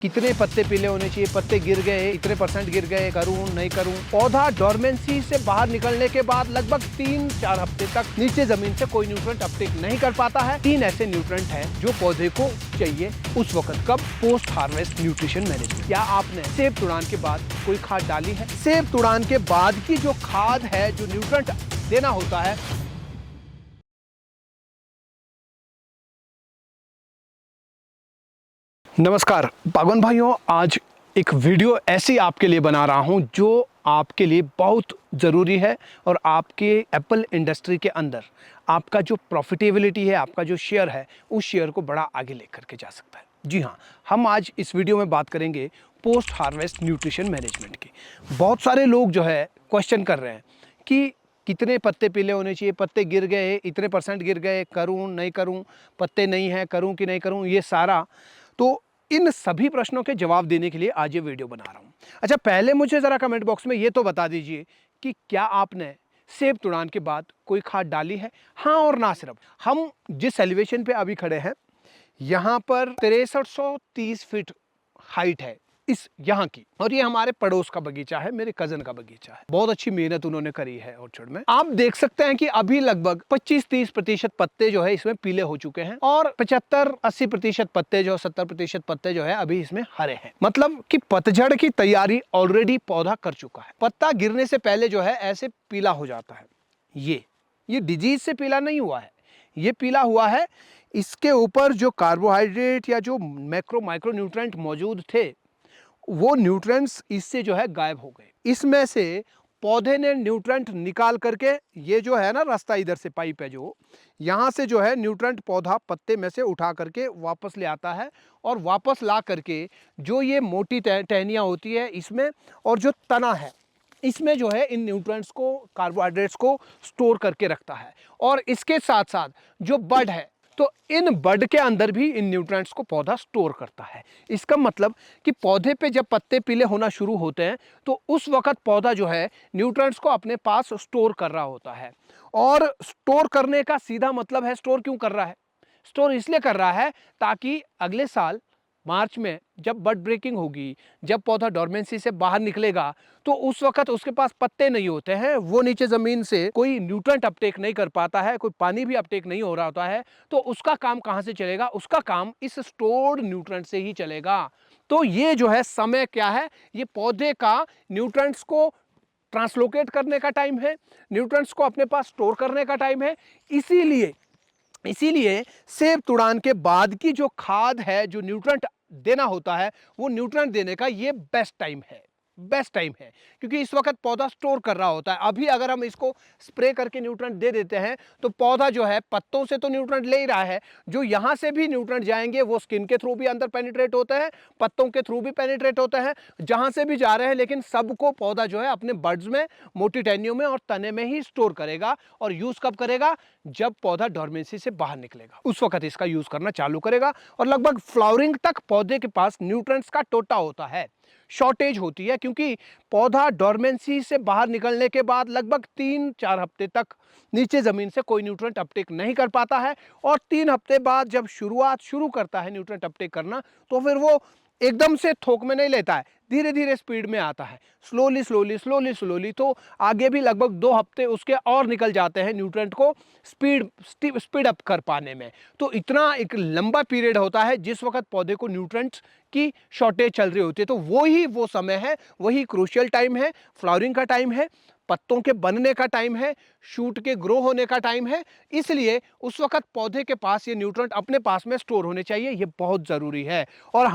कितने पत्ते पीले होने चाहिए, पत्ते गिर गए, इतने परसेंट गिर गए, करूं नहीं करूं। पौधा डोरमेंसी से बाहर निकलने के बाद लगभग 3-4 हफ्ते तक नीचे जमीन से कोई न्यूट्रिएंट अपटेक नहीं कर पाता है। 3 ऐसे न्यूट्रिएंट हैं जो पौधे को चाहिए उस वक्त। कब? Post harvest nutrition management. क्या आपने सेब तुड़ान के बाद कोई खाद डाली है? सेब तुड़ान के बाद की जो खाद है, जो न्यूट्रिएंट देना होता है, नमस्कार बागवान भाइयों, आज एक वीडियो ऐसी आपके लिए बना रहा हूं जो आपके लिए बहुत ज़रूरी है और आपके एप्पल इंडस्ट्री के अंदर आपका जो प्रॉफिटेबिलिटी है, आपका जो शेयर है, उस शेयर को बड़ा आगे लेकर के जा सकता है। जी हाँ, हम आज इस वीडियो में बात करेंगे पोस्ट हार्वेस्ट न्यूट्रिशन मैनेजमेंट की। बहुत सारे लोग जो है क्वेश्चन कर रहे हैं कि कितने पत्ते पीले होने चाहिए, पत्ते गिर गए, इतने परसेंट गिर गए, करूं नहीं करूं, पत्ते नहीं हैं, करूं कि नहीं करूं, ये सारा। तो इन सभी प्रश्नों के जवाब देने के लिए आज ये वीडियो बना रहा हूं। अच्छा, पहले मुझे ज़रा कमेंट बॉक्स में ये तो बता दीजिए कि क्या आपने सेब तुड़ान के बाद कोई खाद डाली है? हाँ और ना सिर्फ। हम जिस एलिवेशन पे अभी खड़े हैं, यहाँ पर 6330 फीट हाइट है इस यहाँ की, और ये हमारे पड़ोस का बगीचा है, मेरे कजन का बगीचा है। बहुत अच्छी मेहनत उन्होंने करी है ऑर्चर्ड में। आप देख सकते हैं कि अभी लगभग 25-30% पत्ते जो है इसमें पीले हो चुके हैं और 75-80% पत्ते जो 70% पत्ते जो है अभी इसमें हरे हैं। मतलब कि पतझड़ की तैयारी ऑलरेडी पौधा कर चुका है। पत्ता गिरने से पहले जो है ऐसे पीला हो जाता है। ये डिजीज से पीला नहीं हुआ है, ये पीला हुआ है इसके ऊपर जो कार्बोहाइड्रेट या जो मैक्रो माइक्रो न्यूट्रिएंट मौजूद थे, वो न्यूट्रिएंट्स इससे जो है गायब हो गए। इसमें से पौधे ने न्यूट्रिएंट निकाल करके, ये जो है ना रास्ता, इधर से पाइप है जो, यहाँ से जो है न्यूट्रिएंट पौधा पत्ते में से उठा करके वापस ले आता है और वापस ला करके जो ये मोटी टहनियाँ होती है इसमें, और जो तना है इसमें जो है इन न्यूट्रिएंट्स को, कार्बोहाइड्रेट्स को स्टोर करके रखता है। और इसके साथ साथ जो बड है, तो इन बड के अंदर भी इन न्यूट्रिएंट्स को पौधा स्टोर करता है। इसका मतलब कि पौधे पे जब पत्ते पीले होना शुरू होते हैं तो उस वक्त पौधा जो है न्यूट्रिएंट्स को अपने पास स्टोर कर रहा होता है। और स्टोर करने का सीधा मतलब है, स्टोर क्यों कर रहा है? स्टोर इसलिए कर रहा है ताकि अगले साल मार्च में जब बड ब्रेकिंग होगी, जब पौधा डोरमेंसी से बाहर निकलेगा, तो उस वक्त उसके पास पत्ते नहीं होते हैं, वो नीचे जमीन से कोई न्यूट्रिएंट अपटेक नहीं कर पाता है, कोई पानी भी अपटेक नहीं हो रहा होता है, तो उसका काम कहां से चलेगा? उसका काम इस स्टोर्ड न्यूट्रिएंट से ही चलेगा। तो ये जो है समय क्या है? ये पौधे का न्यूट्रिएंट्स को ट्रांसलोकेट करने का टाइम है, न्यूट्रिएंट्स को अपने पास स्टोर करने का टाइम है। इसीलिए सेब तुड़ान के बाद की जो खाद है, जो न्यूट्रिएंट देना होता है, वो न्यूट्रिएंट देने का ये बेस्ट टाइम है, क्योंकि इस वक्त पौधा स्टोर कर रहा होता है। अभी अगर हम इसको स्प्रे करके न्यूट्रिएंट दे देते हैं तो पौधा जो है पत्तों से तो न्यूट्रिएंट ले ही रहा है, जो यहाँ से भी न्यूट्रिएंट जाएंगे वो स्किन के थ्रू भी अंदर पेनिट्रेट होते हैं, पत्तों के थ्रू भी पेनिट्रेट होते हैं, जहाँ से भी जा रहे हैं, लेकिन सबको पौधा जो है अपने बड्स में, मोटी टहनियों में और तने में ही स्टोर करेगा। और यूज कब करेगा? जब पौधा डोरमेंसी से बाहर निकलेगा, उस वक्त इसका यूज करना चालू करेगा। और लगभग फ्लावरिंग तक पौधे के पास न्यूट्रिएंट्स का टोटा होता है, शॉर्टेज होती है, क्योंकि पौधा डोरमेंसी से बाहर निकलने के बाद लगभग 3-4 हफ्ते तक नीचे जमीन से कोई न्यूट्रिएंट अपटेक नहीं कर पाता है। और 3 हफ्ते बाद जब शुरू करता है न्यूट्रिएंट अपटेक करना, तो फिर वो एकदम से थोक में नहीं लेता है, धीरे धीरे स्पीड में आता है, स्लोली। तो आगे भी लगभग 2 हफ्ते उसके और निकल जाते हैं न्यूट्रिएंट को स्पीड अप कर पाने में। तो इतना एक लंबा पीरियड होता है जिस वक्त पौधे को न्यूट्रिएंट्स की शॉर्टेज चल रही होती है। तो वो समय है, वही क्रूशियल टाइम है, फ्लावरिंग का टाइम है, पत्तों के बनने का टाइम है, शूट के ग्रो होने का टाइम है। इसलिए उस वक्त पौधे के पास ये न्यूट्रिएंट अपने पास में स्टोर होने चाहिए, ये बहुत ज़रूरी है। और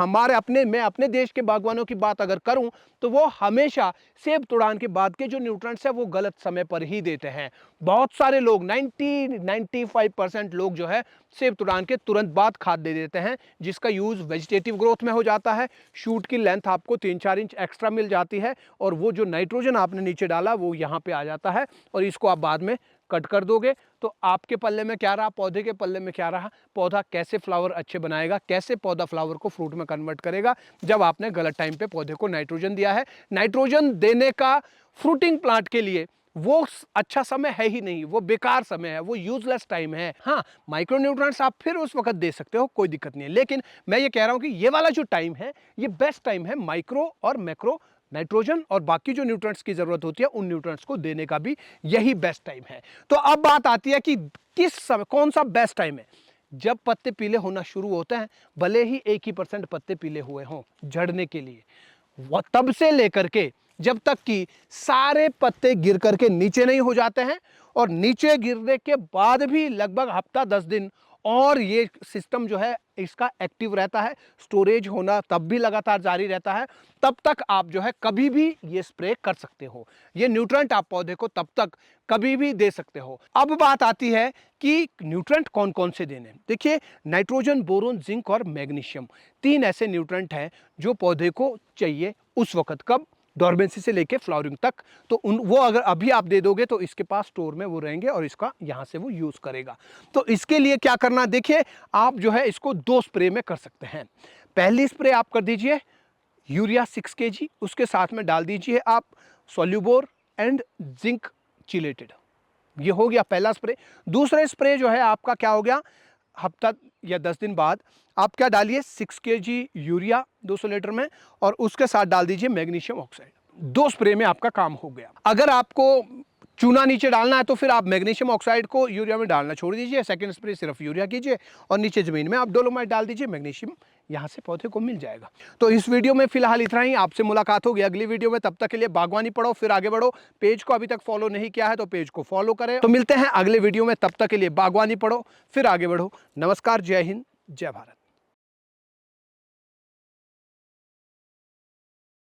मैं अपने देश के बागवानों की बात अगर करूं तो वो हमेशा सेब तुड़ान के बाद के जो न्यूट्रिएंट्स है वो गलत समय पर ही देते हैं। बहुत सारे लोग, 90-95% लोग जो है सेब तुड़ान के तुरंत बाद खाद दे देते हैं, जिसका यूज वेजिटेटिव ग्रोथ में हो जाता है। शूट की लेंथ आपको 3-4 इंच एक्स्ट्रा मिल जाती है, और वो जो नाइट्रोजन आपने नीचे डाला वो यहाँ पे आ जाता है, और इसको आप बाद में कट कर दोगे तो आपके पल्ले में क्या रहा, पौधे के पल्ले में क्या रहा? पौधा कैसे फ्लावर अच्छे बनाएगा, कैसे पौधा फ्लावर को फ्रूट में कन्वर्ट करेगा, जब आपने गलत टाइम पे पौधे को नाइट्रोजन दिया है। नाइट्रोजन देने का फ्रूटिंग प्लांट के लिए वो अच्छा समय है ही नहीं, वो बेकार समय है, वो यूजलेस टाइम है। हाँ, माइक्रो न्यूट्रिएंट्स आप फिर उस वक्त दे सकते हो, कोई दिक्कत नहीं है, लेकिन मैं ये कह रहा हूं कि ये वाला जो टाइम है ये बेस्ट टाइम है माइक्रो और मैक्रो, नाइट्रोजन और बाकी जो न्यूट्रिएंट्स की जरूरत होती है उन न्यूट्रिएंट्स को देने का भी यही बेस्ट टाइम है। तो अब बात आती है कि किस समय, कौन सा बेस्ट टाइम है? जब पत्ते पीले होना शुरू होते हैं, भले ही 1% पत्ते पीले हुए हों झड़ने के लिए, वो तब से लेकर के जब तक कि सारे पत्ते गिर करके नीचे नहीं हो जाते हैं, और नीचे गिरने के बाद भी लगभग हफ्ता 10 दिन और ये सिस्टम जो है इसका एक्टिव रहता है, स्टोरेज होना तब भी लगातार जारी रहता है, तब तक आप जो है कभी भी ये स्प्रे कर सकते हो। ये न्यूट्रेंट आप पौधे को तब तक कभी भी दे सकते हो। अब बात आती है कि न्यूट्रेंट कौन कौन से देने। देखिए, नाइट्रोजन, बोरोन, जिंक और मैग्नीशियम, 3 ऐसे न्यूट्रेंट हैं जो पौधे को चाहिए उस वक्त, कब? डॉर्मेंसी से लेके फ्लावरिंग तक। तो वो अगर अभी आप दे दोगे तो इसके पास स्टोर में वो रहेंगे और इसका यहां से वो यूज करेगा। तो इसके लिए क्या करना, देखिए आप जो है इसको 2 स्प्रे में कर सकते हैं। पहली स्प्रे आप कर दीजिए यूरिया 6 kg, उसके साथ में डाल दीजिए आप सोल्यूबोर एंड जिंक चिलेटेड। ये हो गया पहला स्प्रे। दूसरा स्प्रे जो है आपका क्या हो गया, हफ्ता या 10 दिन बाद आप क्या डालिए, 6 kg यूरिया 200 लीटर में, और उसके साथ डाल दीजिए मैग्नीशियम ऑक्साइड। 2 स्प्रे में आपका काम हो गया। अगर आपको चूना नीचे डालना है तो फिर आप मैग्नीशियम ऑक्साइड को यूरिया में डालना छोड़ दीजिए, सेकंड स्प्रे सिर्फ यूरिया कीजिए, और नीचे जमीन में आप डोलोमाइट डाल दीजिए, मैग्नीशियम यहां से पौधे को मिल जाएगा। तो इस वीडियो में फिलहाल इतना ही। आपसे मुलाकात होगी अगली वीडियो में, तब तक के लिए बागवानी पढ़ो फिर आगे बढ़ो। पेज को अभी तक फॉलो नहीं किया है तो पेज को फॉलो करें। तो मिलते हैं अगले वीडियो में, तब तक के लिए बागवानी पढ़ो फिर आगे बढ़ो। नमस्कार, जय हिंद, जय भारत।